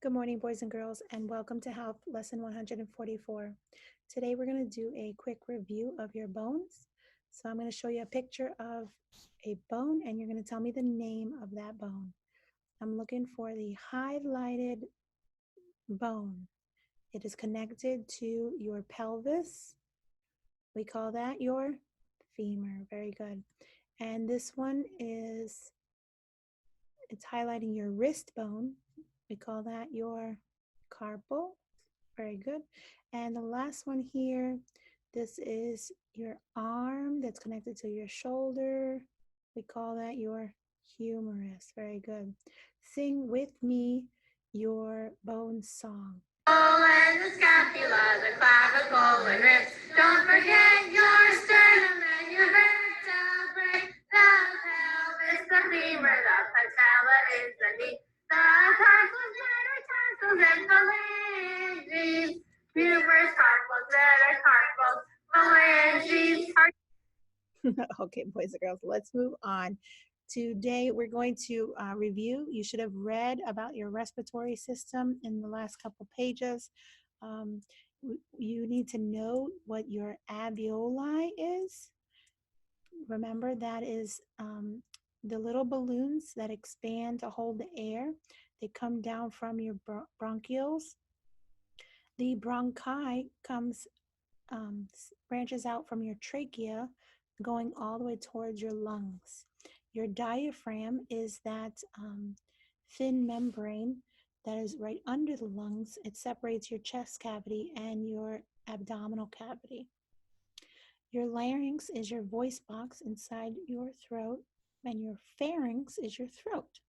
Good morning, boys and girls, and welcome to Health Lesson 144. Today we're going to do a quick review of your bones. So I'm going to show you a picture of a bone, and you're going to tell me the name of that bone. I'm looking for the highlighted bone. It is connected to your pelvis. We call that your femur. Very good. And this one it's highlighting your wrist bone. We call that your carpal. Very good. And the last one here, this is your arm that's connected to your shoulder. We call that your humerus. Very good. Sing with me your bone song. And the scapula, the clavicle and ribs. Don't forget your sternum and your vertebrae. The pelvis, the femur, the patella is the knee. The tarsals, metatarsals, and phalanges. Humerus, carpals, metacarpals, phalanges. Okay, boys and girls, let's move on. Today, we're going to review. You should have read about your respiratory system in the last couple pages. Um, you need to know what your alveoli is. Remember, that is the little balloons that expand to hold the air. They come down from your bronchioles. The bronchi branches out from your trachea, going all the way towards your lungs. Your diaphragm is that thin membrane that is right under the lungs. It separates your chest cavity and your abdominal cavity. Your larynx is your voice box inside your throat, and your pharynx is your throat.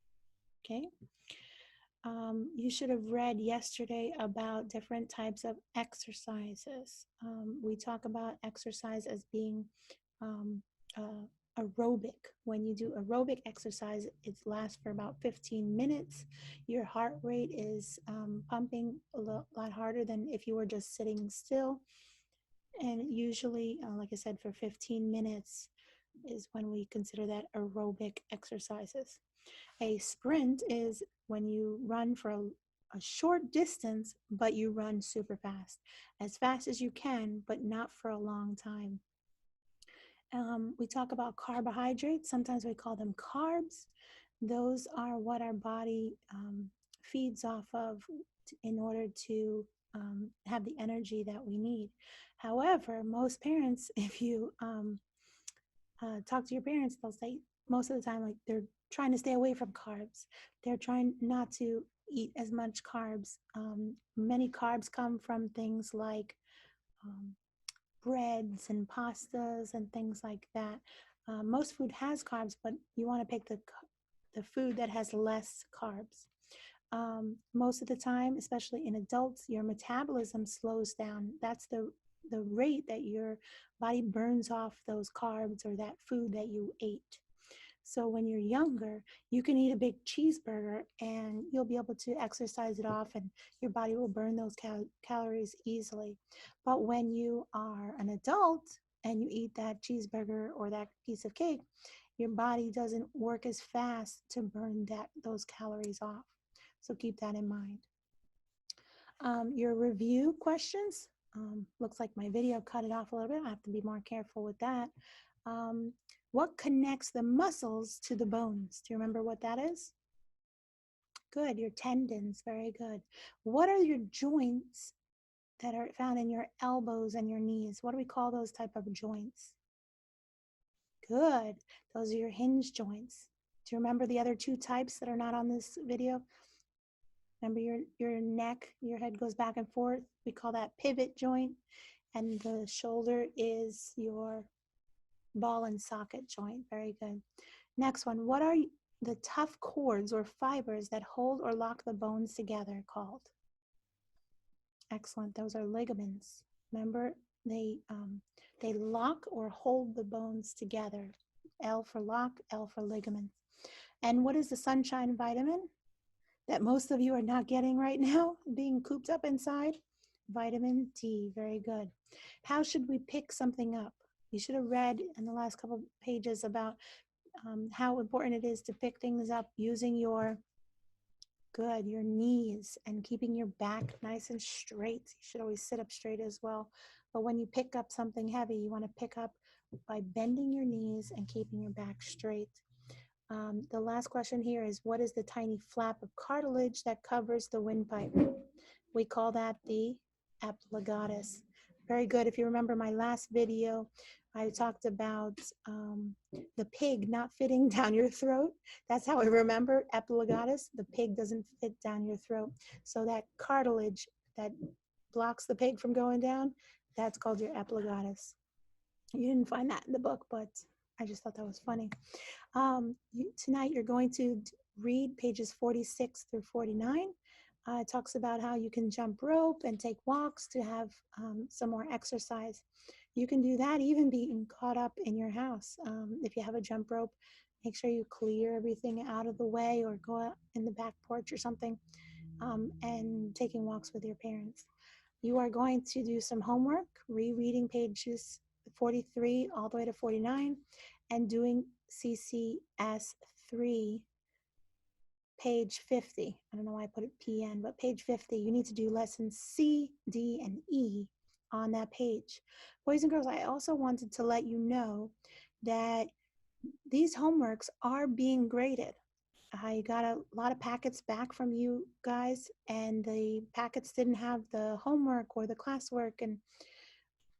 Okay? You should have read yesterday about different types of exercises. We talk about exercise as being aerobic. When you do aerobic exercise, it lasts for about 15 minutes. Your heart rate is pumping a lot harder than if you were just sitting still. And usually, like I said, for 15 minutes is when we consider that aerobic exercises. A sprint is when you run for a short distance, but you run super fast as you can, but not for a long time. We talk about carbohydrates. Sometimes we call them carbs. Those are what our body feeds off of in order to have the energy that we need. However, most parents, if you talk to your parents, they'll say most of the time, like, they're trying to stay away from carbs. They're trying not to eat as much carbs. Many carbs come from things like breads and pastas and things like that. Most food has carbs, but you want to pick the food that has less carbs. Most of the time, especially in adults, your metabolism slows down. That's the rate that your body burns off those carbs or that food that you ate. So when you're younger, you can eat a big cheeseburger and you'll be able to exercise it off, and your body will burn those calories easily. But when you are an adult and you eat that cheeseburger or that piece of cake, your body doesn't work as fast to burn those calories off. So keep that in mind. Your review questions. Looks like my video cut it off a little bit. I have to be more careful with that. What connects the muscles to the bones? Do you remember what that is? Good, your tendons. Very good. What are your joints that are found in your elbows and your knees? What do we call those type of joints? Good. Those are your hinge joints. Do you remember the other two types that are not on this video? Remember your neck, your head goes back and forth. We call that pivot joint. And the shoulder is your ball and socket joint. Very good. Next one, what are the tough cords or fibers that hold or lock the bones together called? Excellent. Those are ligaments. Remember, they lock or hold the bones together. L for lock, L for ligaments. And what is the sunshine vitamin that most of you are not getting right now, being cooped up inside? Vitamin D. Very good. How should we pick something up? You should have read in the last couple of pages about how important it is to pick things up using your Good. Your knees and keeping your back nice and straight. You should always sit up straight as well. But when you pick up something heavy, you want to pick up by bending your knees and keeping your back straight. The last question here is, what is the tiny flap of cartilage that covers the windpipe? We call that the epiglottis. Very good. If you remember my last video, I talked about the pig not fitting down your throat. That's how I remember epiglottis. The pig doesn't fit down your throat. So that cartilage that blocks the pig from going down, that's called your epiglottis. You didn't find that in the book, but I just thought that was funny. Tonight you're going to read pages 46 through 49. It talks about how you can jump rope and take walks to have some more exercise. You can do that even being caught up in your house. If you have a jump rope, make sure you clear everything out of the way or go out in the back porch or something, and taking walks with your parents. You are going to do some homework, rereading pages 43 all the way to 49, and doing CCS 3, page 50. I don't know why I put it PN, but page 50. You need to do lessons C, D, and E on that page. Boys and girls, I also wanted to let you know that these homeworks are being graded. I got a lot of packets back from you guys, and the packets didn't have the homework or the classwork. And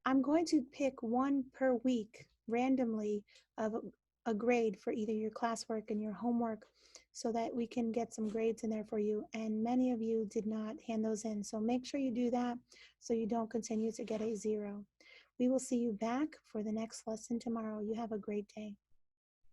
I'm going to pick one per week randomly of a grade for either your classwork and your homework so that we can get some grades in there for you. And many of you did not hand those in. So make sure you do that so you don't continue to get a 0. We will see you back for the next lesson tomorrow. You have a great day.